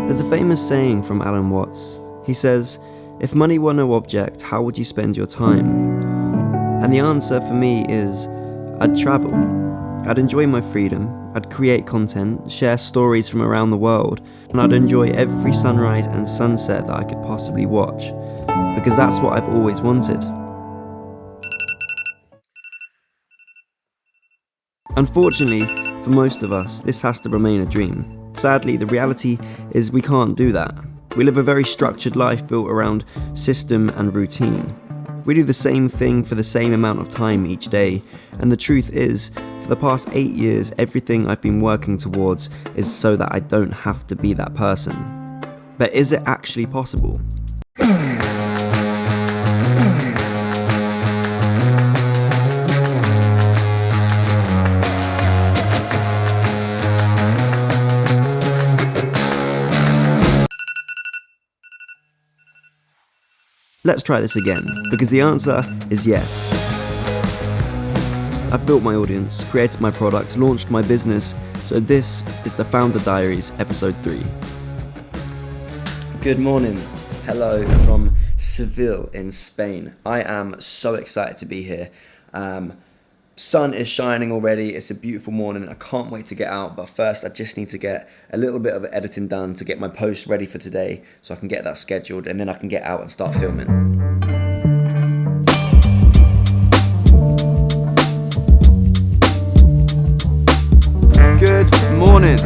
There's a famous saying from Alan Watts. He says, "If money were no object, how would you spend your time?" And the answer for me is, I'd travel. I'd enjoy my freedom, I'd create content, share stories from around the world, and I'd enjoy every sunrise and sunset that I could possibly watch, because that's what I've always wanted. Unfortunately, for most of us, this has to remain a dream. Sadly, the reality is we can't do that. We live a very structured life built around system and routine. We do the same thing for the same amount of time each day, and the truth is, for the past 8 years, everything I've been working towards is so that I don't have to be that person. But is it actually possible? Let's try this again, because the answer is yes. I've built my audience, created my product, launched my business, so this is the Founder Diaries, episode 3. Good morning. Hello from Seville in Spain. I am so excited to be here. Sun is shining already. It's a beautiful morning. I can't wait to get out, but first I just need to get a little bit of editing done to get my post ready for today so I can get that scheduled, and then I can get out and start filming. Good morning.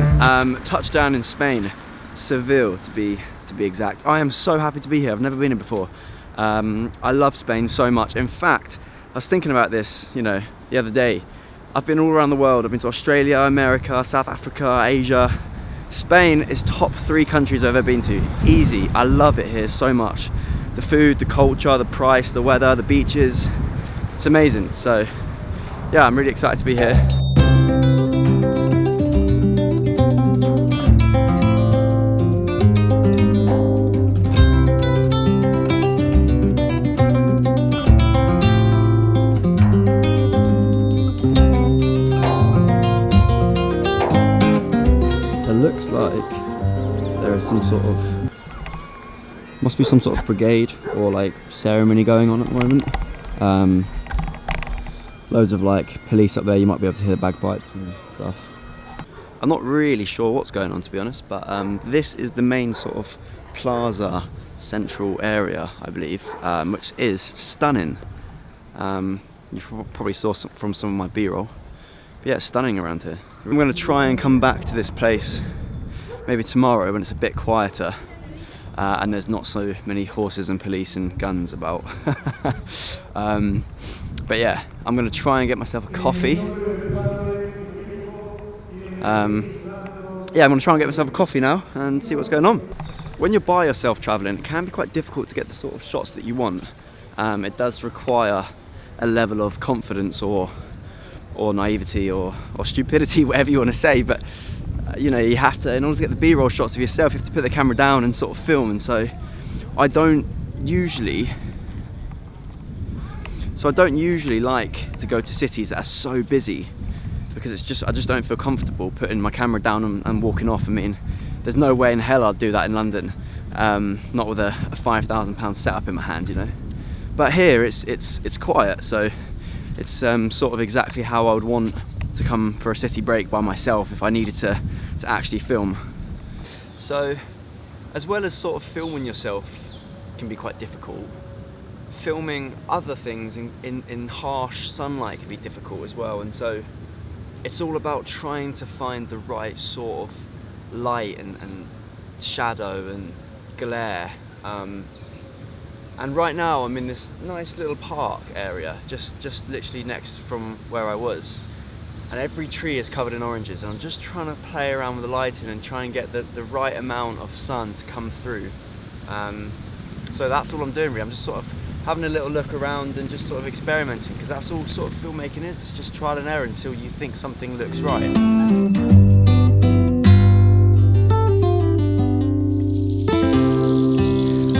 Touchdown in Spain, Seville to be exact. I am so happy to be here. I've never been here before. I love Spain so much. In fact, I was thinking about this, the other day. I've been all around the world. I've been to Australia, America, South Africa, Asia. Spain is top 3 countries I've ever been to. Easy. I love it here so much. The food, the culture, the price, the weather, the beaches. It's amazing. So, yeah, I'm really excited to be here. There is must be some sort of brigade or like ceremony going on at the moment. Loads of police up there. You might be able to hear the bagpipes and stuff. I'm not really sure what's going on, to be honest, but this is the main sort of plaza central area, I believe, which is stunning. You probably saw from some of my b-roll, but yeah, it's stunning around here. I'm going to try and come back to this place maybe tomorrow when it's a bit quieter and there's not so many horses and police and guns about. But yeah, I'm going to try and get myself a coffee. I'm going to try and get myself a coffee now and see what's going on. When you're by yourself travelling, it can be quite difficult to get the sort of shots that you want. It does require a level of confidence or naivety or stupidity, whatever you want to say, but you have to, in order to get the b-roll shots of yourself, you have to put the camera down and sort of film. And so I don't usually like to go to cities that are so busy, because I just don't feel comfortable putting my camera down and walking off. I mean, there's no way in hell I'd do that in London, not with a £5,000 setup in my hand, But here it's quiet, so it's sort of exactly how I would want to come for a city break by myself if I needed to actually film. So, as well as sort of filming yourself can be quite difficult, filming other things in harsh sunlight can be difficult as well. And so it's all about trying to find the right sort of light and shadow and glare. And right now I'm in this nice little park area, just literally next from where I was. And every tree is covered in oranges, and I'm just trying to play around with the lighting and try and get the right amount of sun to come through. So that's all I'm doing really. I'm just sort of having a little look around and just sort of experimenting, because that's all sort of filmmaking is. It's just trial and error until you think something looks right.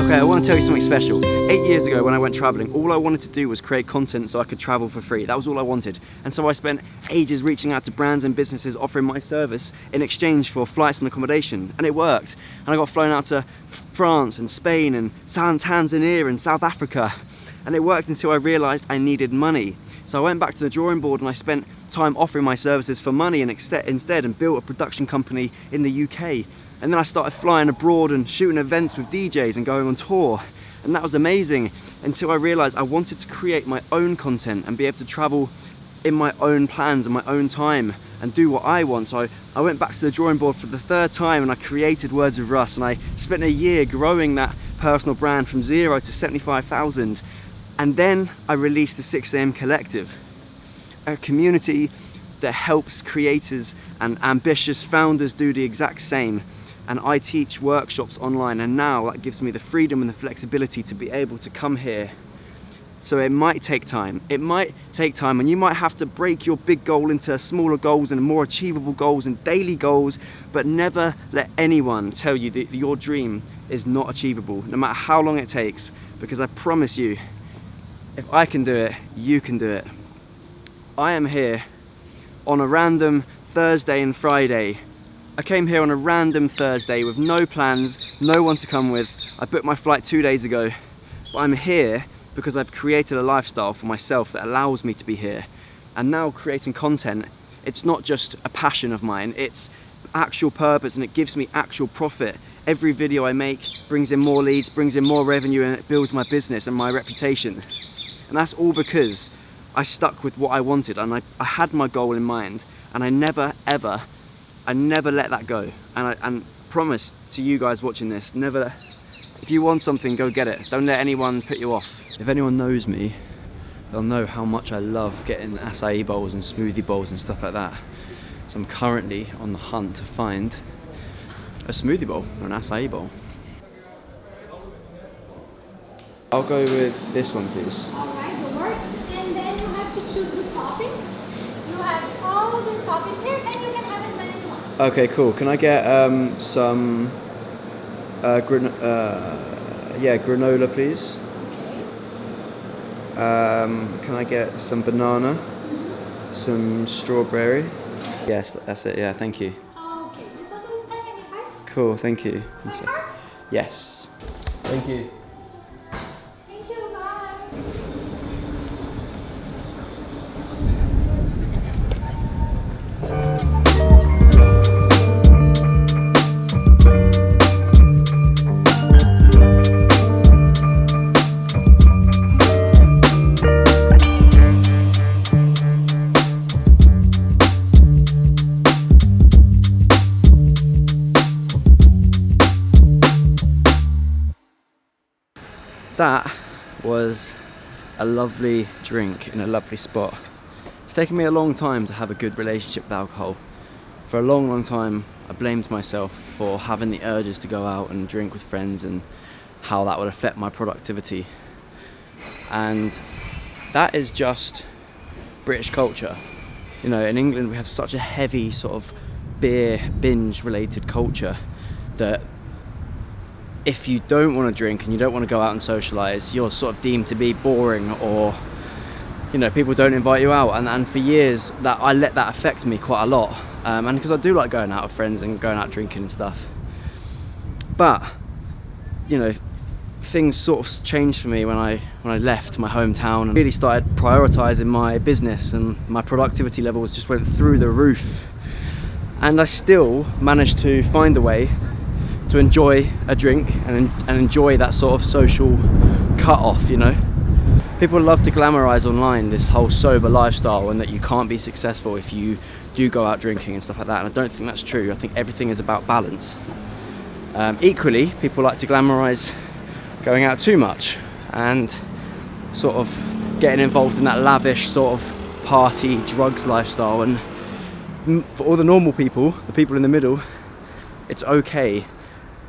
Okay, I want to tell you something special. 8 years ago when I went traveling, all I wanted to do was create content so I could travel for free. That was all I wanted. And so I spent ages reaching out to brands and businesses offering my service in exchange for flights and accommodation. And it worked. And I got flown out to France and Spain and Tanzania and South Africa. And it worked until I realized I needed money. So I went back to the drawing board and I spent time offering my services for money and instead and built a production company in the UK. And then I started flying abroad and shooting events with DJs and going on tour. And that was amazing until I realized I wanted to create my own content and be able to travel in my own plans and my own time and do what I want. So I went back to the drawing board for the third time and I created Words with Russ, and I spent a year growing that personal brand from 0 to 75,000. And then I released the 6 AM Collective, a community that helps creators and ambitious founders do the exact same. And I teach workshops online, and now that gives me the freedom and the flexibility to be able to come here. So it might take time. It might take time, and you might have to break your big goal into smaller goals and more achievable goals and daily goals, but never let anyone tell you that your dream is not achievable, no matter how long it takes, because I promise you, if I can do it, you can do it. I am here on a random Thursday and Friday. I came here on a random Thursday with no plans, no one to come with. I booked my flight 2 days ago, but I'm here because I've created a lifestyle for myself that allows me to be here. And now creating content, it's not just a passion of mine, it's actual purpose, and it gives me actual profit. Every video I make brings in more leads, brings in more revenue, and it builds my business and my reputation. And that's all because I stuck with what I wanted, and I had my goal in mind, and I never let that go. And I promise to you guys watching this, never, if you want something, go get it. Don't let anyone put you off. If anyone knows me, they'll know how much I love getting acai bowls and smoothie bowls and stuff like that. So I'm currently on the hunt to find a smoothie bowl or an acai bowl. I'll go with this one, please. Alright, it works. And then you have to choose the toppings. You have all these toppings here, and you can have as many as you want. Okay, cool. Can I get some granola, please? Okay. Can I get some banana? Some strawberry? Yes, that's it. Yeah, thank you. Okay, the total is 10.95. Cool, thank you. My card? Yes. Thank you. Thank you, bye. That was a lovely drink in a lovely spot. It's taken me a long time to have a good relationship with alcohol. For a long time I blamed myself for having the urges to go out and drink with friends and how that would affect my productivity. And that is just British culture. You know, in England we have such a heavy sort of beer binge related culture that if you don't want to drink and you don't want to go out and socialise, you're sort of deemed to be boring, or you know, people don't invite you out. And for years that I let that affect me quite a lot, and because I do like going out with friends and going out drinking and stuff, but you know, things sort of changed for me when I left my hometown and really started prioritising my business, and my productivity levels just went through the roof. And I still managed to find a way to enjoy a drink and enjoy that sort of social cut-off, you know. People love to glamorize online this whole sober lifestyle and that you can't be successful if you do go out drinking and stuff like that, and I don't think that's true. I think everything is about balance. Equally, people like to glamorize going out too much and sort of getting involved in that lavish sort of party, drugs lifestyle, and for all the normal people, the people in the middle, it's okay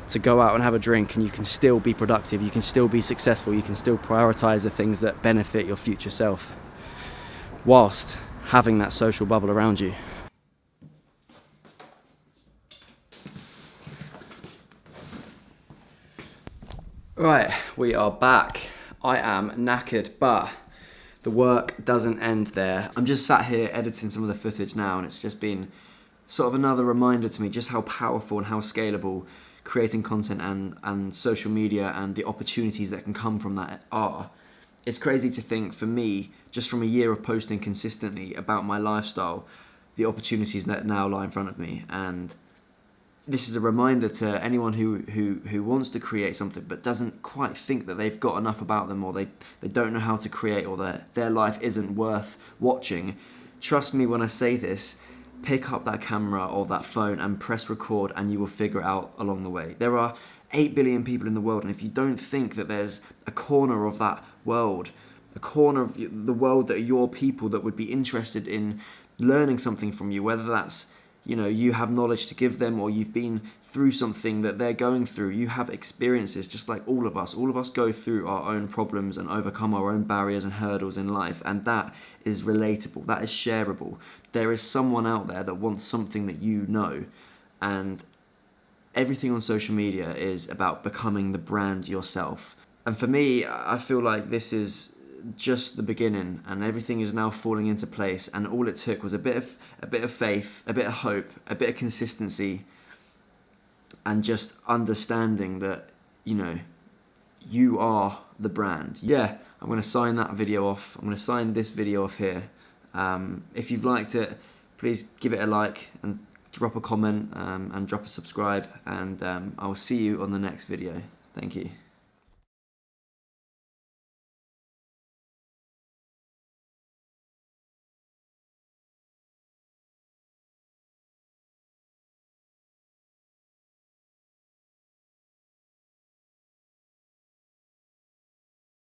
to go out and have a drink, and you can still be productive, you can still be successful, you can still prioritize the things that benefit your future self whilst having that social bubble around you. Right, we are back. I am knackered, but the work doesn't end there. I'm just sat here editing some of the footage now, and it's just been sort of another reminder to me just how powerful and how scalable creating content and social media and the opportunities that can come from that are. It's crazy to think, for me, just from a year of posting consistently about my lifestyle, the opportunities that now lie in front of me. And this is a reminder to anyone who wants to create something but doesn't quite think that they've got enough about them, or they don't know how to create, or their life isn't worth watching. Trust me when I say this, pick up that camera or that phone and press record, and you will figure it out along the way. There are 8 billion people in the world, and if you don't think that there's a corner of that world, a corner of the world that are your people that would be interested in learning something from you, whether that's, you know, you have knowledge to give them, or you've been through something that they're going through, you have experiences just like all of us. All of us go through our own problems and overcome our own barriers and hurdles in life, and that is relatable, that is shareable. There is someone out there that wants something that you know, and everything on social media is about becoming the brand yourself. And for me, I feel like this is just the beginning, and everything is now falling into place, and all it took was a bit of faith, a bit of hope, a bit of consistency, and just understanding that, you know, you are the brand. Yeah, I'm going to sign that video off. I'm going to sign this video off here. If you've liked it, please give it a like and drop a comment, and drop a subscribe, and I will see you on the next video. Thank you.